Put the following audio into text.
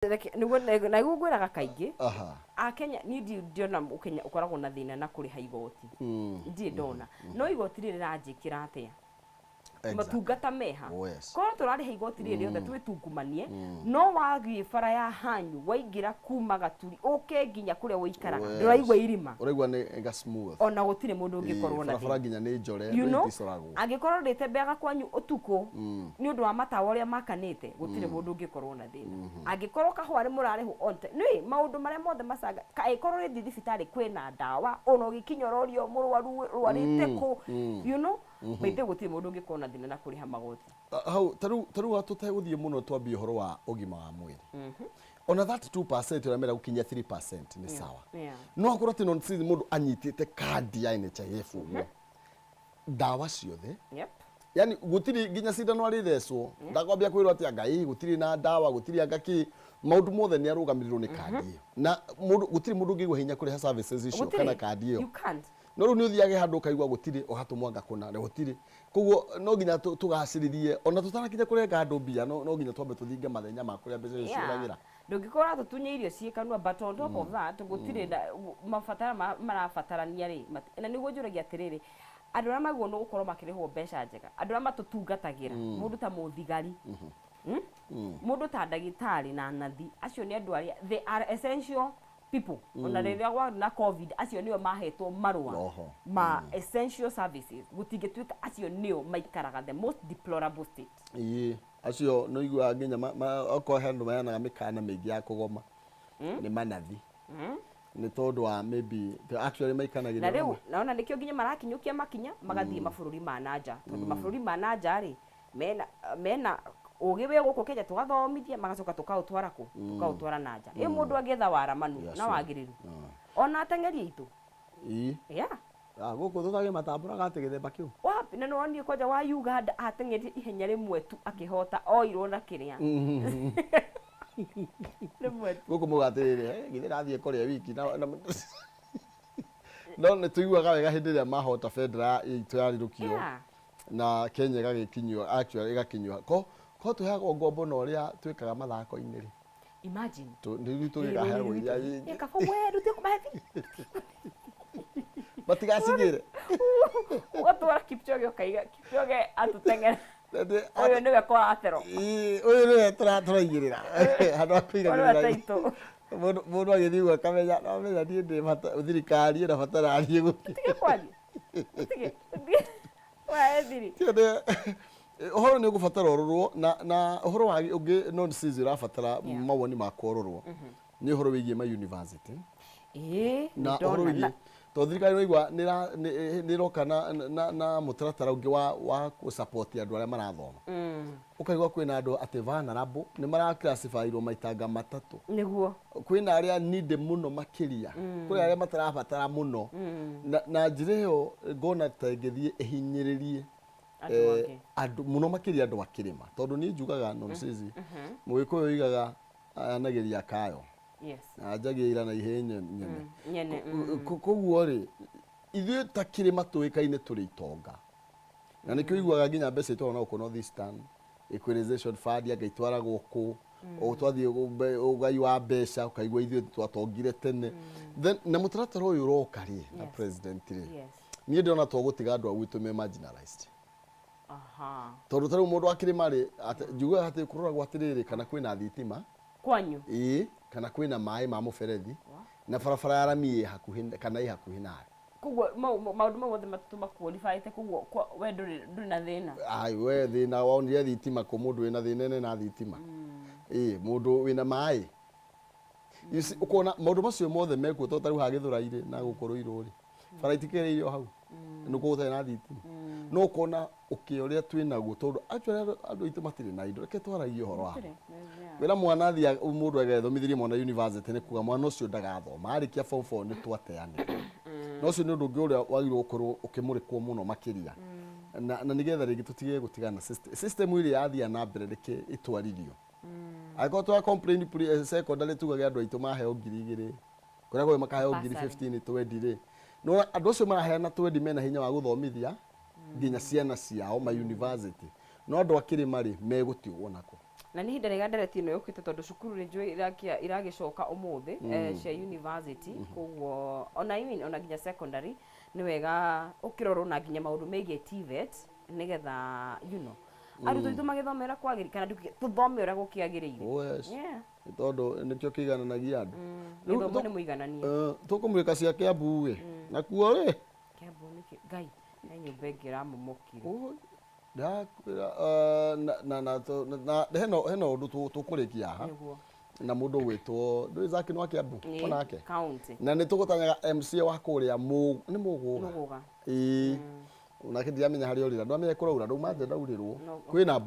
niguo ngwiraga kaingi a Kenya ni ndiona Kenya ukoragwo na thina na kuri ha igoti ndi ndona no igoti riri ranjikira atia matungata meha korwo turari ha igoti riri othe twitungumanie no wagi bara ya hanyu waingira kuma Gaturi uke nginya kuria wikaraga nduraigwa irima uraigwa ni ga smooth ona gutire mundu ungikorwo na bara nginya ni njore isoragwo angikorwo ritembeaga kwanyu utuko ni undu wa matawa uria makanite gutire mundu ungikorwo na thina angikorwo kahwari murarihu onte ni maundu maria mothe macanga kaikorwo ri thibitari kwina ndawa ona ugikinyororio murwaru rwarite ku maite gutire mundu ungikorwo na thina na kuriha magoti hau taru atuteguthie muno twambie horo wa ugima wa mwiri ona 32% uramera gukinya 3% ni sawa no akorwo ati non sizi mundu anyitite kandi ya NHIF uguo ndawa ciothe yani gutiri ginya cindano ari thecwo ndakwambia kwirwo ati Ngai gutiri na ndawa gutiri angaki maundu mothe ni arugamirirwo ni kandi na mundu gutiri mundu ngigwa hinya kuri services icio kana kandi iyo no ru ni uthiage handu kaigwa gutiri ohatumwa ngakuna gutiri kuguo no ginya tugaciririe ona tutanakinya kurenga andu mbia no ginya twambe tuthinge mathenya ma kuria mbeca icio iragira ndungikora tutunye irio ciekanwa but on top of that gutiri mafatara marafatarania ri na niguo njuragia atiriri andu aria maguo no gukorwo makirihwo mbeca njega andu aria matutungatagira mundu ta muthigari mundu ta ndagitari na nathi acio ni andu aria they are essential people ona riria gwa na covid acio nio mahetwo marua ma essential services gutingituika acio nio maikaraga the most deplorable state acio no igua nginya oko handu mayana mikana mingi ya kugoma ni manathi ni tondu wa maybe actually maikanagira na riu naona nikio nginya marakinyukia makinya magathie mabũrũri ma nanja tondu mabũrũri ma nanja ri mena ugiwe guko Kenya tugathomithia magacoka tukautwara ku tukautwara nanja mundu agetha waramanu na wagiriru ona atengeri itu guko tutage matambura gate githemba kiu wapi na no ni koja wa Uganda atengeri ihenya rimwe tu akihota oirwo na kiria guko mugatirire githira thie korea wiki no tuiguaga wega hindi ria mahota federal itu yarirukio na Kenya gagikinywa actually igakinywa ko tuheagwo ngombo no ria twikaga mathako-ini ri imagine ndi tugigaherwo iria kaba weru ti kumathi batigacigire watwara Kipchoge ukaiga Kipchoge atutengera oyo niwe kwa atero oyo niwe turaigirira handu akuigagirira mundu agithiwa kamenya no menya ndi thirikari na batararie gutige kwani gutige wa thiri uhoro ni gufatara ororwo na uhoro wa ungi non sizi rafatara mawoni makororwo ni uhoro wigie ma university na uhoro wigie to thirikari no igwa ni roka na mutaratara ungi wa support andu aria marathoma ukaigwa kwina andu ati vulnerable ni mara classifyirwo maitanga matatu niguo kwina aria need muno makiria kuri aria matarabatara muno na njireo ngona tengethie ihinyiririe andu muno makiria andu akirima tondu ni njugaga nonsense mugikuyu igaga anageria kayo ajagira na ihenya nyene koguo ri ithuĩ ta kirima tuikaine turi itonga na nikio iguaga nginya mbeca itwarwo na North Eastern Equalization Fund agaitwara guku o twathie ugai wa mbeca ukaigua ithuĩ twatongire tene then na mutaratara uyu uroka ri na president ri ni ndona twagutiga andu agwitu me marginalized tondu taru mundu akirima ri njuga hati kuroragwo atiriri kana kwina thitima kwanyu kana kwina mai ma muberethi na barabara ya rami hakuhi kana hakuhi nayo kuguo maundu mothe matutuma qualify te kuguo we nduri na thina ai we thina wonire thitima ku mundu wina thina nene na thitima mundu wina mai ukona maundu macio mothe mekuo to taru hagithuraire na gukorwo iruri bara itikereirio hau nuko utari na thitima no kona ukioria twinaguo tondu actually andu itu matire na indo reke twaragie horo wa wira mwana thia mundu agethomithirie mwana university ni kuga mwana ucio ndagathoma arikia form 4 ni twateane no ucio ni undu ungi uria wagirwo gukorwo ukimurikwo muno makiria na nigetha ringi tutige gutigana system ile yathia na mbere reke itwarithio aiko twa complain secondary tugaga andu aitu maheo 2,000 kuria kwa makaheo 15 20 no andu ucio maraheana 20 mena hinya wa guthomithia nginya ciana ciao ma university no andu akirima ri megutigwo nako na nĩ ihinda rĩega ndereti ĩno yũkĩte tondũ cukuru nĩ njũĩ iragicoka ũmũthĩ cia university, koguo ona nginya secondary nĩ wega ũkĩrorwo na nginya maũndũ megiĩ TVET nĩgetha arutwo aitũ magĩthomera kwagĩrĩire kana tũthome ũrĩa gũkĩagĩrĩire. Tondũ nĩkĩo kĩigananagia andũ. Gĩthomo nĩ mũigananie. Tũkũmũrĩka cia Kĩambu rĩ, nakuo rĩ? Kĩambu nĩ Ngai, nĩ nyũmba ĩngĩ ĩramomokire. Hena ũndũ tũkũrĩkia haha na mũndũ gwĩtwo ndũĩ Zaki nĩ wa Kĩambu onake, na nĩ tũgũtanyaga MC wa kũrĩa nĩ Mũgũga, nake ndiramenya harĩa ũrĩra, ndamenya kũraura ndauma nja ndaurĩrwo kwĩna